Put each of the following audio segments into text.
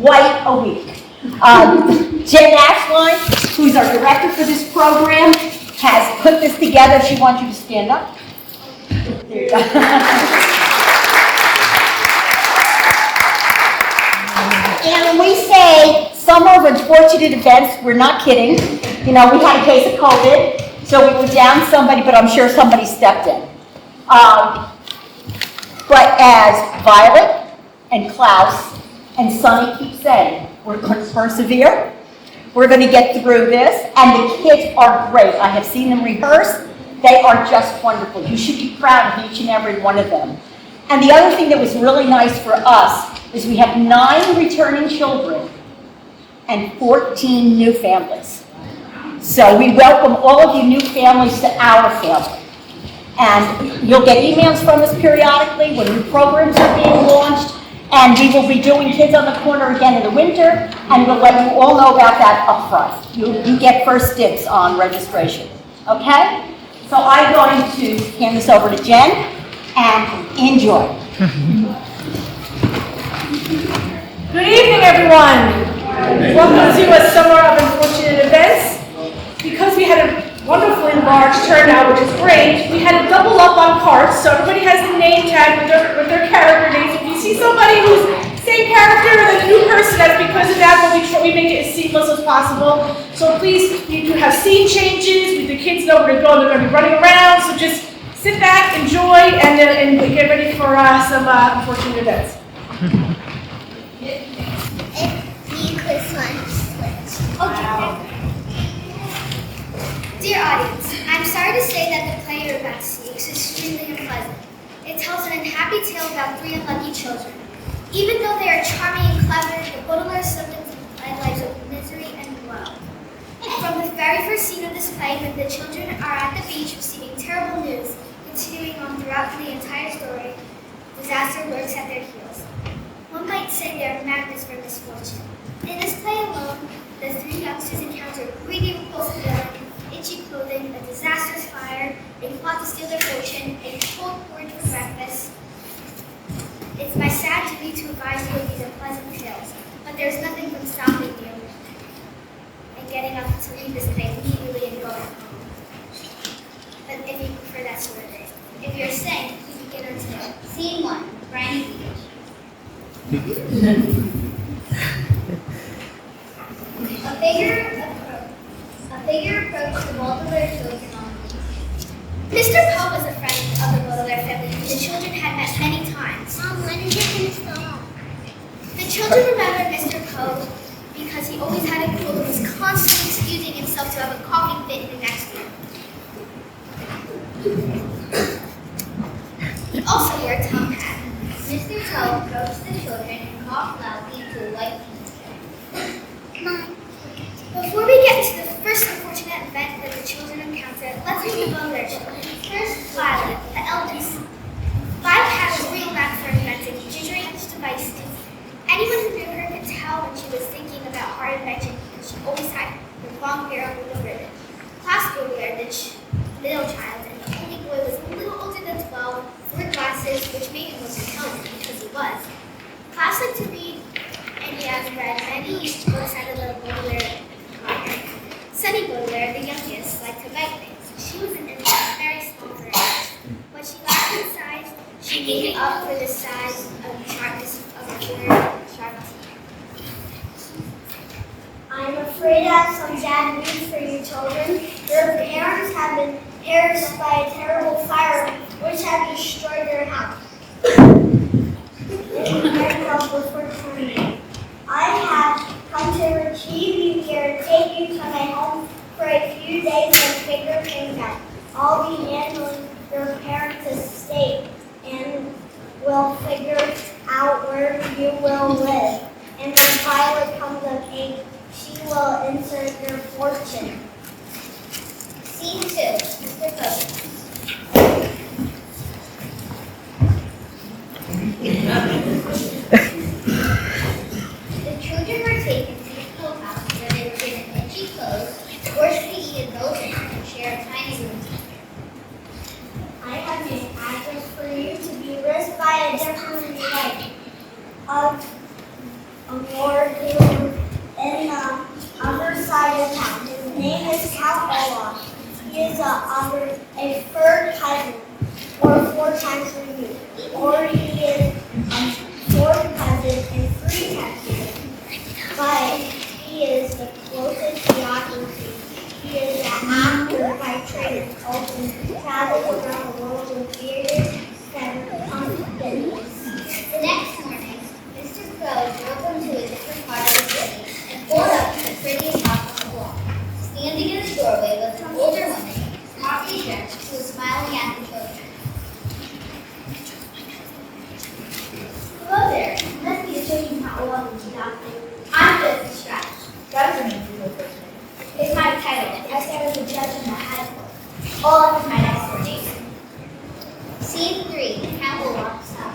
quite a week. Jen Ashline, who's our director for this program, has put this together. She wants you to stand up. There you go. And when we say summer of unfortunate events, we're not kidding. You know, we had a case of COVID, so we were down somebody, but I'm sure somebody stepped in. But as Violet and Klaus and Sonny keep saying, we're going to persevere. We're going to get through this, and the kids are great. I have seen them rehearse. They are just wonderful. You should be proud of each and every one of them. And the other thing that was really nice for us is we have 9 returning children and 14 new families. So we welcome all of you new families to our family. And you'll get emails from us periodically when new programs are being launched. And we will be doing Kids on the Corner again in the winter, and we'll let you all know about that up front. You get first dibs on registration, okay? So I'm going to hand this over to Jen, and enjoy. Good evening, everyone. Welcome to a summer of unfortunate events. Because we had a wonderfully large turnout, which is great, we had to double up on cards, so everybody has the name tag with their character names. If you see somebody who's same character or the new person, that's because of that, but we make it as seamless as possible. So please, you do have scene changes, the kids know where to go, they're going to be running around, so just sit back, enjoy, and get ready for some unfortunate events. Dear audience, I'm sorry to say that the play you're about to see is extremely unpleasant. It tells an unhappy tale about 3 unlucky children. Even though they are charming and clever, the Baudelaire subjects and lives of misery and woe. From the very first scene of this play, when the children are at the beach receiving terrible news, continuing on throughout the entire story, disaster lurks at their heels. One might say they are magnets for misfortune. In this play alone, the 3 youngsters encounter greedy, repulsive villain, itchy clothing, a disastrous fire, they plot to steal their fortune, a cold porridge for breakfast. It's my sad duty to advise you of these unpleasant tales, but there's nothing from stopping you and getting up to leave this play immediately and going home. But if you prefer that sort of thing. If you're sick, you begin our tale. Scene 1, Briny Beach. A figure approached the Baudelaire children on the beach. Mr. Poe was a friend of the Baudelaire family who the children had met many times. Mom, when is it going to stop? The children remembered Mr. Poe because he always had a cold and was constantly excusing himself to have a coughing fit in the next room. He also wore a top hat. Mr. Poe approached the children and coughed loudly into a white tea. Mom. Before we get to the first unfortunate event that the children encountered, let's meet the Baudelaire children. First, Violet, the eldest. Violet had a real knack for inventing strange devices. Anyone who knew her could tell when she was thinking about hard invention because she always had her long hair under the ribbon. Klaus Baudelaire, the middle child, and the only boy, was a little older than 12, wore glasses, which made him look intelligent because he was. Klaus liked to read, and he has read many books out of the Baudelaire. Sunny Baudelaire, the youngest, liked to write things. She was an infant, very small for her age. When she lacked in size, she made it up for the size of the sharpness of her sharp teeth. I'm afraid I have some bad news for you children. Your parents have been perished by a terrible fire which has destroyed their house. Their house was for tornado. I have come to retrieve you here and take you to my home for a few days and figure things out. I'll be handling your parents' estate and will figure out where you will live. And when Violet comes of age, she will insert your fortune. Scene 2, Mr. Poe. The children were taken to the Poe house where they were given itchy clothes, forced to eat in those and share a tiny room. I have an address for you to be risked by a different life of a more name is Count Olaf. He is a third cousin, or 4 times removed, or he is a fourth cousin and 3 times removed. But he is the closest geography. He is an actor by trade, often travels around the world in theaters and companies. The next morning, Mr. Crow drove into a different part of the city and pulled up to the prettiest house on the block. Standing in the doorway was an older woman, smartly dressed, who was smiling at the children. Hello there. Must be the children how old you got. I'm just a scratch. That is a name for your first name. It's my title. I serve as a judge in the high court. Olaf is my next door neighbor. Scene 3, Campbell walks up.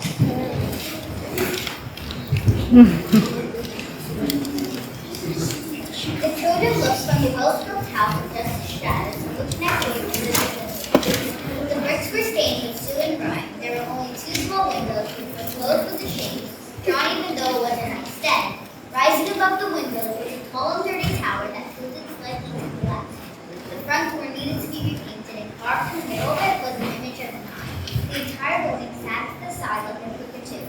The children looked from the well-built house of Justice Stratus and looked next door to the village. The bricks were stained with stew and grime. There were only 2 small windows which were closed with the shades, drawn even though it was a nice day. Rising above the windows was a tall and dirty tower that tilted slightly to the left. The front door needed to be repainted, and carved in the middle of it was an image of an eye. The entire building sat to the side like a crooked tube.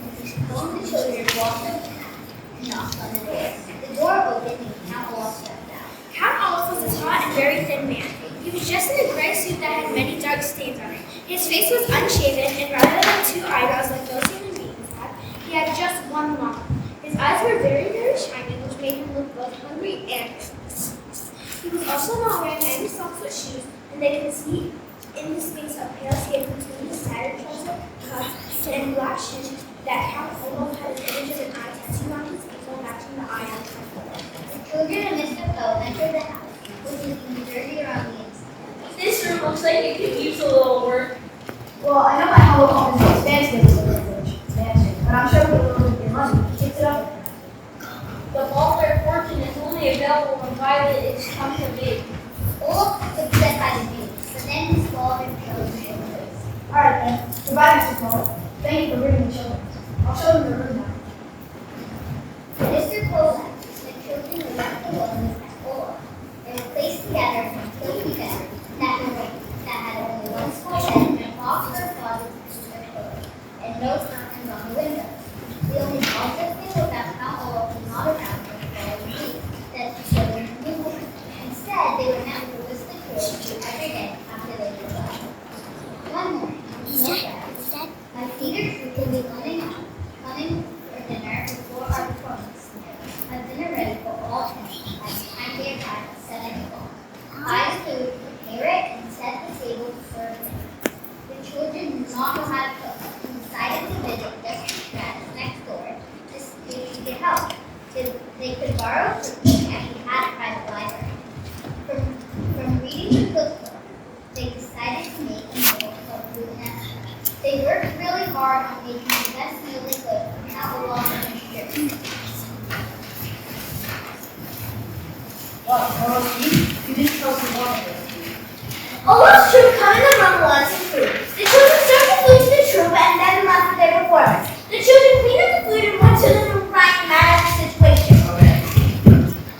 Both the children walked up and knocked on the door. The door opened and Count Olaf stepped out. Count Olaf was a tall and very thin man. He was dressed in a gray suit that had many dark stains on it. His face was unshaven, and rather than 2 eyebrows like those human beings have, he had just one long. His eyes were very, very shiny, which made him look both hungry and restless. He was also not wearing any socks or shoes, and they could see in the space of pale skin between his tattered trouser cuffs and black shoes that Count Olaf had an image of an eye tattooed on his ankle, matching the eye on the front. The children and Mr. Poe entered the house, which was looking dirty around the inside. This room looks like it could use a little work. Well, I know my Hello Home is expansive, but I'm sure with a little bit of your money, fix it up. The Walter fortune is only available when Violet is come to me. Olaf was upset by the news, but then he swallowed and peeled his shoulders. Alright then. Goodbye, Mr. Cole. Thank you for bringing the children. I'll show them the room now. Mr. Poe left. The children were left alone with Olaf. They were placed together in a filthy bed that had only one small bed and a box or closet to keep their clothes, and no curtains on the windows. The only positive thing was that Count Olaf was not around for the following week, that the children knew him. Instead, they were met with a list of chores to do every day after they were left. One morning, no bread. My feet are drooping with coming for dinner before our performance. I've dinner ready for all 10 by the time they arrive at 7 o'clock. I food, prepare it, and set the table to serve dinner. The children did not know how to cook and decided to visit Justice Stratus next door to see if she could help. They could borrow cooking as she had a private library. From reading the cookbook, they decided to make a meal called food and extra. They worked really hard on making the best meal they could without a lot of experience. Well, you didn't tell us the water. Olaf's troop come in the room wanted some food. The children served the food to the troop and then left with their performance. The children cleaned up the food and went to the room crying mad at the situation.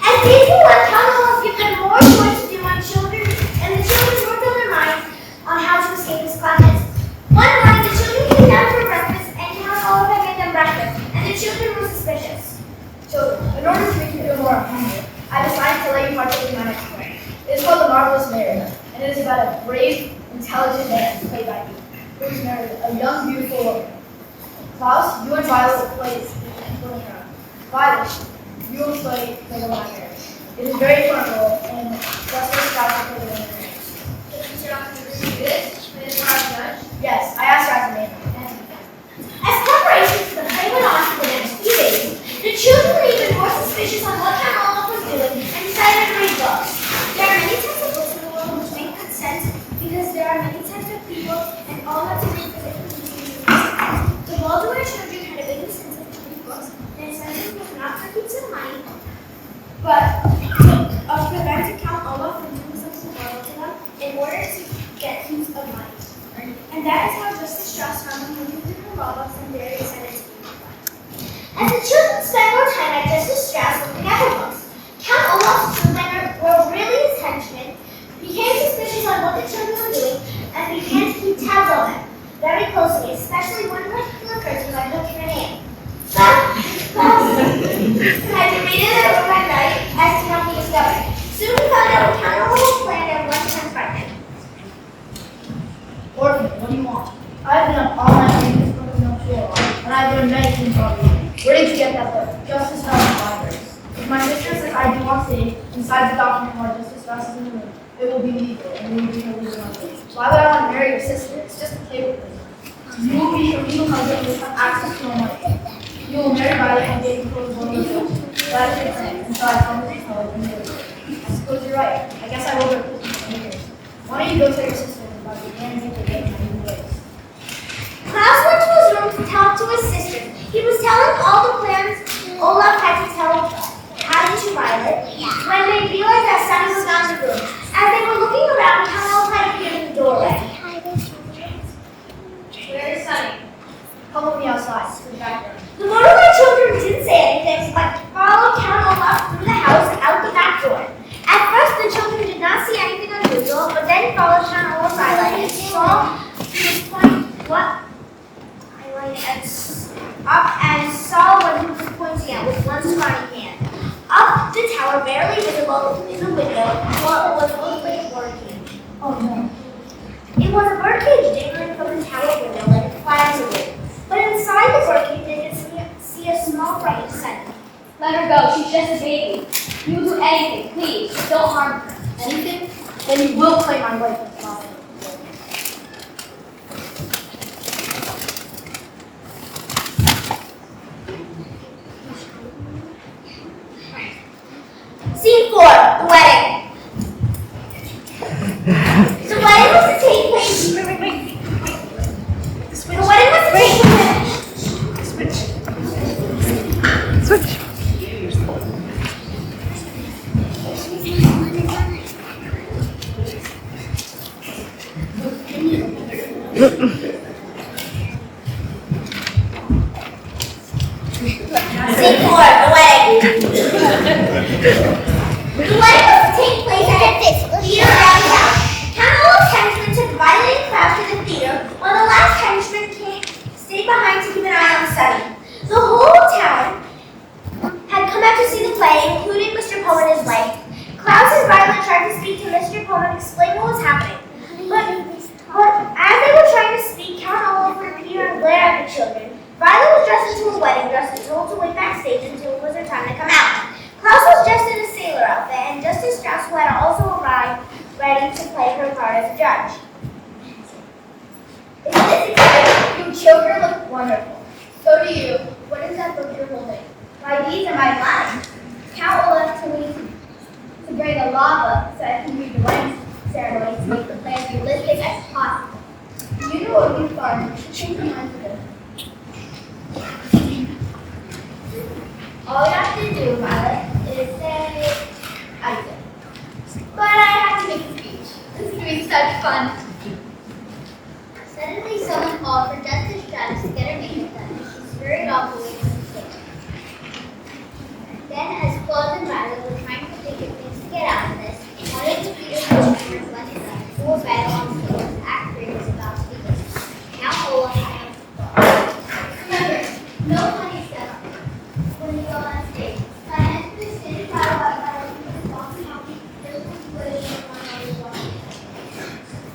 As days went on, Count Olaf given more work to do on children, and the children worked on their minds on how to escape his clutches. One morning, the children came down for breakfast, and Count Olaf had made them breakfast, and the children were suspicious. Children, in order to make you feel more humble, I decided to let you partake in my next play. It is called The Marvelous Mary, and it is about a brave, intelligent man played by me, who is married a young, beautiful woman. Klaus, you and Violet will play this important round. Violet, you will play the library. It is very fun role, and Justice Stratus will play the winner. Yes, I asked her as a name. As preparations for the play went on for the next few days, the children were even more suspicious on what Count Olaf was doing and decided to read books. There are many types of books in the world which make good sense because there are many types of people and all have to read for different reasons. The Baltimore children had a big sense of these books, and his sentence was not for keeps of money, but of preventing Count Olaf Besides adopting him while Justice Strauss is in the room, it will be legal, and you will be her legal husband. Why would I want to marry your sister? It's just a play with her. You will be her legal husband and have access to her money. You will marry Violet and get equal one of the That is your plan, and so I promise to tell you later. I suppose you're right. I guess I will go to the Why don't you go tell your sister about the man who can my new ways? Klaus went to his room to talk to his sister. He was telling all the plans Olaf had to to Violet when they realized that Sunny was not in the room. As they were looking around, Olaf had appeared in the doorway. Where is Sunny? Come with me outside. To the back room. The Motorway children didn't say anything, but followed Count Olaf through the house and out the back door. At first, the children did not see anything unusual, but then followed Count Olaf Violet and saw he was pointing and saw what he was pointing at with one scrawny hand. Up the tower, barely visible in the window, what was looked like a bird cage. Oh no. It was a bird cage dangling from the tower window like a fly's away. But inside the bird cage, they could see a small bright center. Let her go. She's just a baby. You will do anything, please. Just don't harm her. Anything? Then you will claim my wife as mine. Scene 4, the wedding. The wedding was to take place. The wedding was to take place. Switch. Scene 4, the wedding. The wedding was to take place at the theater downtown. Count Olaf's henchmen took Violet and Klaus to the theater, while the last henchman stayed behind to keep an eye on Sunny. The whole town had come out to see the play, including Mr. Poe and his wife. Klaus and Violet tried to speak to Mr. Poe and explain what was happening. But as they were trying to speak, Count Olaf would appear and glare at the children. Violet was dressed into a wedding dress and told to wait backstage until it was her time to come out. Klaus was dressed in a sailor outfit, and Justice Strauss, who had also arrived, ready to play her part as a judge. Isn't this exciting? You children look wonderful. So do you. What is that book you're holding? My deeds are my blind. Count Olaf told me to bring a law book so I can read the wedding ceremony to make the play as realistic as possible. You know what would be fun? You should change your mind for this. All you have to do, Violet, is say, I do. But I have to make a speech. This is going to be such fun. Suddenly, someone called for Justice Strauss to get her makeup done, and she scurried off away from the stage. Then, as Claude and Violet were trying to think of things to get out of this, one of the theater performers went to them, full of bed on stage. Act 3 was about to begin. Now Olaf had remember, no funny stuff when you go on stage. When I entered the stage, Violet was walking out, there was footage of one I was watching.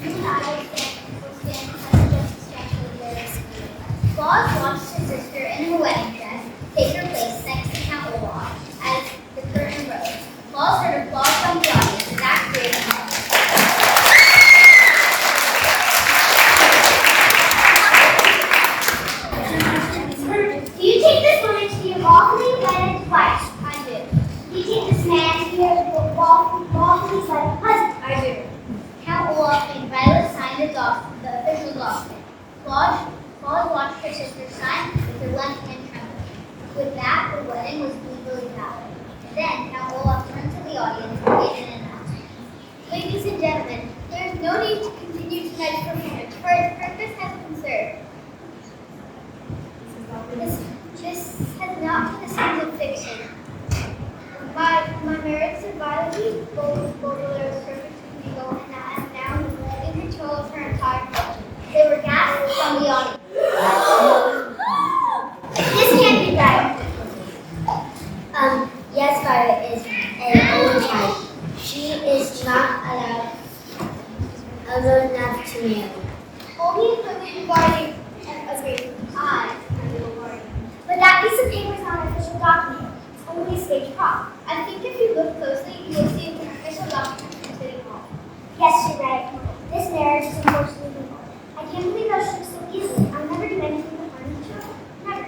You and I were standing as Justice Strauss was there. Claude watched his sister in her wedding dress take her place next to Count Olaf as the curtain rose. Claude heard applause from the audience, and that created a moment. Do you take this woman to be lawfully wedded wife? I do. Do you take this man to be a lawfully wedded husband? I do. Count Olaf and Violet signed the official document. Claude watched her sister sign with her left hand trembling. With that, the wedding was legally valid. Then Count Olaf turned to the audience and made an announcement. Ladies and gentlemen, there is no need to continue tonight's performance, for its purpose has been served. This has not been a sense of fiction. My merits of biology, Baudelaire was perfectly legal, and I am now in control of her entire fortune. They were gasped from the audience. This can't be right. Yes, Violet is an old child. She is not allowed enough to marry. Only if the legal guardian agrees. I am the legal guardian. But that piece of paper is not an official document. It's only a stage prop. I think if you look closely, you will see the official document from City Hall. Yes, you're right. This marriage is unfortunately legal. I can't believe I should so easily. I'll never do anything to harm the child. Never.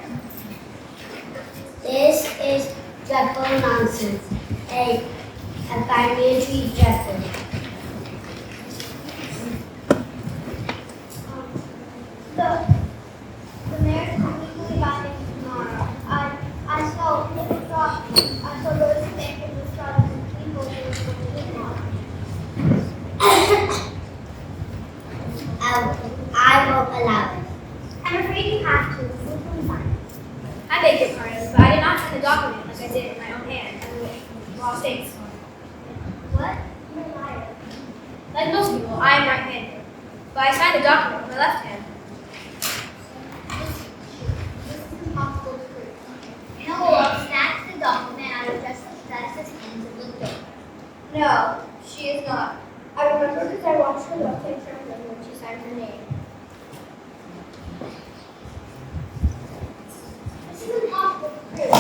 This is dreadful nonsense. A financially dreadful. The marriage is legally binding tomorrow. I saw Rose Bank and the straw and people who were tomorrow. I won't allow it. I'm afraid you have to. It's legally fine. I beg your pardon, but I did not sign the document like I did in my own hand, as the law states. What? You're a liar. Like most people, I am right-handed, but I signed the document with my left hand. This is impossible to prove. Hannah snatched the document out of Justice Dennis's hands and looked over. No, she is not. I remember because I watched her left hand turn over when she signed her name. This is impossible to prove.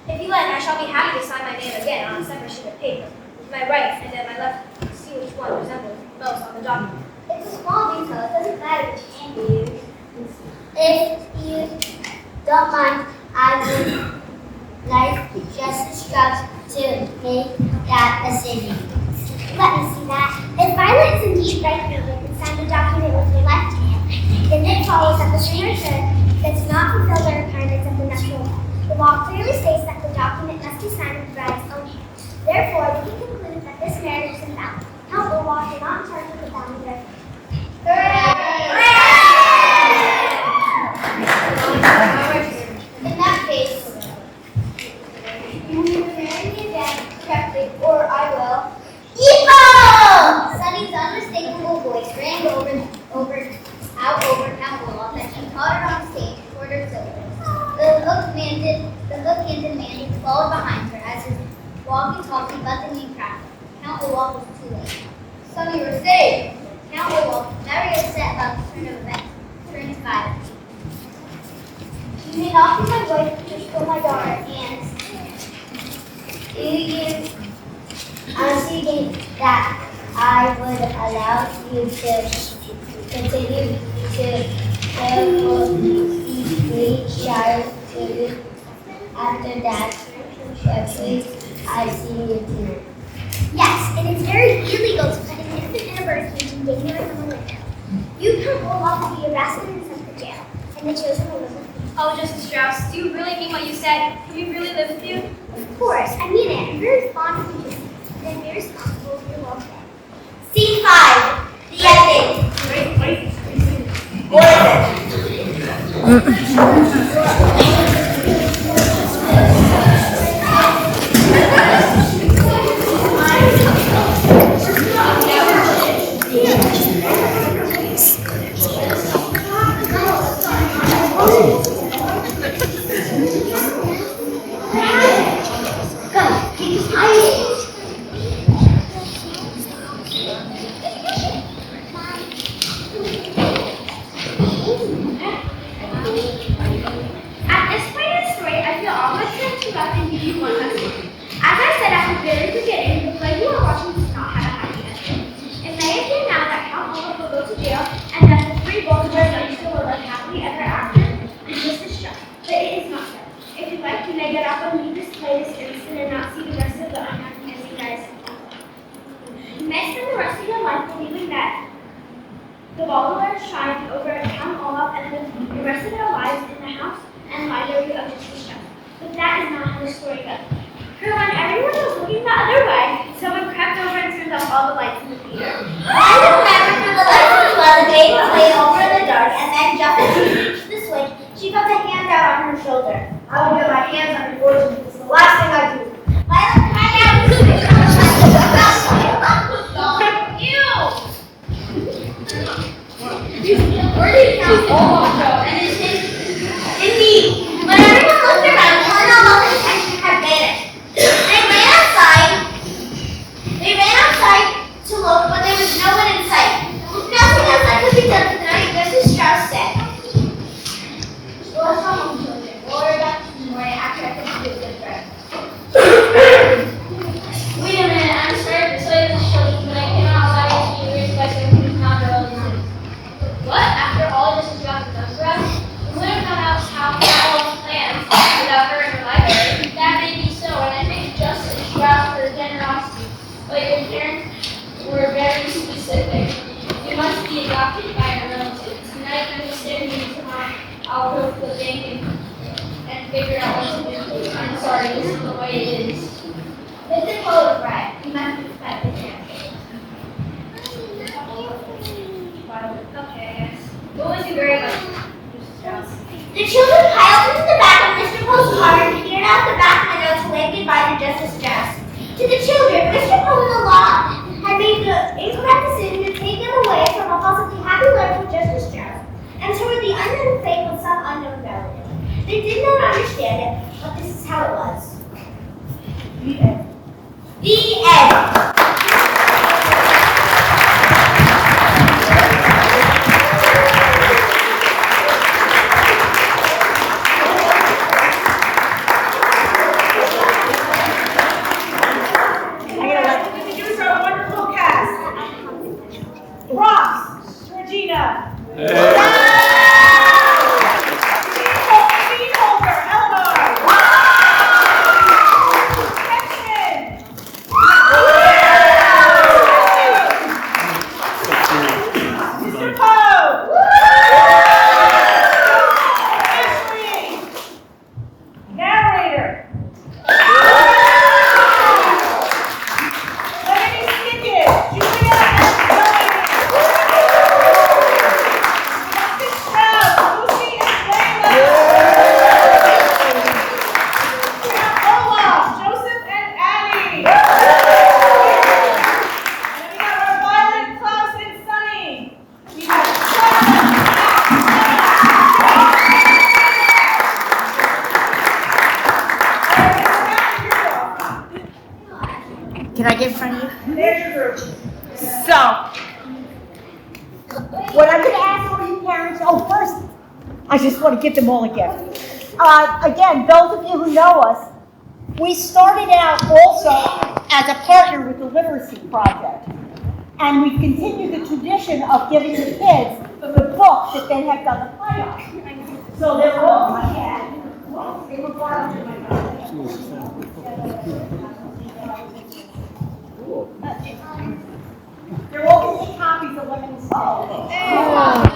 If you like, I shall be happy to sign my name again on a separate sheet of paper, with my right and then my left, to see which one resembles most on the document. It's a small detail. It doesn't matter which hand you use. If you don't mind, I would like Justice Strauss to make that decision. Let me see that. If Violet is indeed right-handed and signed the document with her left hand, then it follows that the signature does not fulfill the requirements of the natural law. The law clearly states that the document must be signed with Bride's own hand. Therefore, we can conclude that this marriage is invalid. Count Olaf is not in charge of the family record. In that case, you will either marry me again correctly, or I will. Evil! Sunny's unmistakable voice rang out over Count Olaf as she tottered on stage toward her silver. The hook-handed man followed behind her as his walkie-talkie buzzing and crackled. Count Olaf was too late. Sunny, you were saved! Count Olaf, very upset about the turn of events, turned to Violet. You may not be my wife, but you're still my daughter, and Do you honestly think that I would allow you to continue to care for these three child children after that please I see you tonight? yes, and it's very illegal to put an infant in a bird cage and danger in the window. You Count Olaf will be arrested and sent to jail, and the children will live with you. Oh, Justice Strauss, do you really mean what you said? Can we really live with you? Of course, I mean it. I'm very fond of you, and I'm very responsible for your welfare. Scene 5, the ending. What is it? At this point in the story, I feel almost like to up and give you one last one. As I said at the very beginning, the play you are watching does not have a happy ending. It may appear now that Count Olaf will go to jail and that the three Baltimore youngsters will live happily ever after, and this is shown. But it is not so. If you like, you may get up and leave this play this instant and not see the rest of the unhappy ending that is involved. You may spend the rest of your life believing that the Baltimore shine over Count Olaf and live the rest of their lives in the house and library of Justice Strauss. But that is not how the story goes. For when everyone was looking the other way, someone crept over and turned off all the lights in the theater. I remember through the lights as well, the baby played over in the dark, and then just as she reached the switch, she felt a hand out on her shoulder. I will get my hands on your fortune. It's the last thing I do. Violet cried out. Where did Count Olaf go? And his name, indeed, when everyone looked around, Count Olaf and Hector had vanished. They ran outside to look, but there was no one in sight. With nothing else that could be done tonight, Justice Strauss said, "Well, come home, children. We'll worry about this in the morning after I finish this good bread." the incorrect decision to take them away from a possibly happy life with Justice Strauss and toward the unknown fate with some unknown relative. They did not understand it, but this is how it was. The end. The end. Introduce our wonderful cast. Ross, Georgina. Steve Holder, Eleanor. Kenton. Mr. Poe. Ashley. Narrator. Lenny Stickett, Julia and Zoe. Dr. Stroud, Lucy and Layla. We have Olaf, Joseph and Addie. And we have our Violet, Klaus, and Sunny. We have Can I get in front of you? There's your group. So, what I'm going to ask for you parents, first, I just want to give them all a gift. Again, those of you who know us, we started out also as a partner with the Literacy Project. And we've continued the tradition of giving the kids the book that they have done the play on. So they're all had. They were brought up. They're all going to take copies of Lemon Snow.